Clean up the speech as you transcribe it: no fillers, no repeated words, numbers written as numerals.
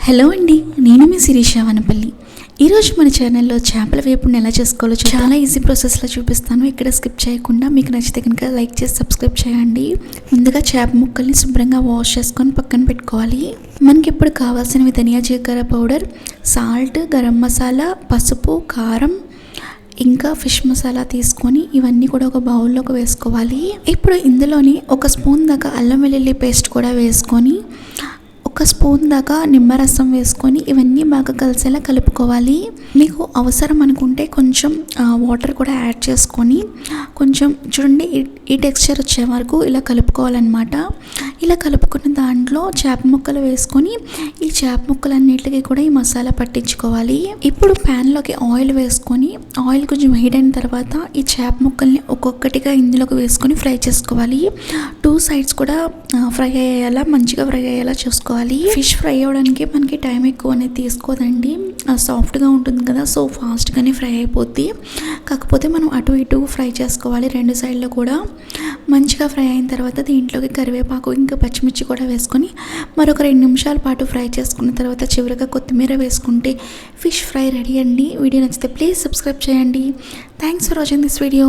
Hello అండి, నేను మీ శిరీష వనపల్లి. ఈరోజు మన ఛానల్లో చేపల వేపుడుని ఎలా చేసుకోవాలో చాలా ఈజీ ప్రాసెస్లో చూపిస్తాను. ఇక్కడ స్కిప్ చేయకుండా మీకు నచ్చితే కనుక లైక్ చేసి సబ్స్క్రైబ్ చేయండి. ముందుగా చేప ముక్కల్ని శుభ్రంగా వాష్ చేసుకొని పక్కన పెట్టుకోవాలి. మనకి ఇప్పుడు కావాల్సినవి ధనియా జీలకర్ర పౌడర్, సాల్ట్, గరం మసాలా, పసుపు, కారం, ఇంకా ఫిష్ మసాలా తీసుకొని ఇవన్నీ కూడా ఒక బౌల్లోకి వేసుకోవాలి. ఇప్పుడు ఇందులోని 1 స్పూన్ దాకా అల్లం వెల్లుల్లి పేస్ట్ కూడా వేసుకొని 1 స్పూన్ దాకా నిమ్మరసం వేసుకొని ఇవన్నీ బాగా కలిసేలా కలుపుకోవాలి. మీకు అవసరం అనుకుంటే కొంచెం వాటర్ కూడా యాడ్ చేసుకొని కొంచెం చూడండి ఈ టెక్స్చర్ వచ్చే వరకు ఇలా కలుపుకోవాలన్నమాట. ఇలా కలుపుకున్న దాంట్లో చేప ముక్కలు వేసుకొని ఈ చేప ముక్కలన్నిటికీ కూడా ఈ మసాలా పట్టించుకోవాలి. ఇప్పుడు ప్యాన్లోకి ఆయిల్ వేసుకొని ఆయిల్ కొంచెం హీట్ అయిన తర్వాత ఈ చేప ముక్కల్ని ఒక్కొక్కటిగా ఇందులోకి వేసుకొని ఫ్రై చేసుకోవాలి. 2 సైడ్స్ కూడా ఫ్రై అయ్యేలా మంచిగా ఫ్రై అయ్యేలా చూసుకోవాలి. ఫిష్ ఫ్రై అవ్వడానికి మనకి టైం ఎక్కువ అనేది తీసుకోదండి, సాఫ్ట్గా ఉంటుంది కదా, సో ఫాస్ట్గానే ఫ్రై అయిపోద్ది. కాకపోతే మనం అటు ఇటు ఫ్రై చేసుకోవాలి 2 సైడ్లో కూడా. మంచిగా ఫ్రై అయిన తర్వాత దీంట్లోకి కరివేపాకు ఇంకా పచ్చిమిర్చి కూడా వేసుకొని మరొక 2 నిమిషాల పాటు ఫ్రై చేసుకున్న తర్వాత చివరిగా కొత్తిమీర వేసుకుంటే ఫిష్ ఫ్రై రెడీ అండి. వీడియో నచ్చితే ప్లీజ్ సబ్స్క్రైబ్ చేయండి. Thanks for watching this video.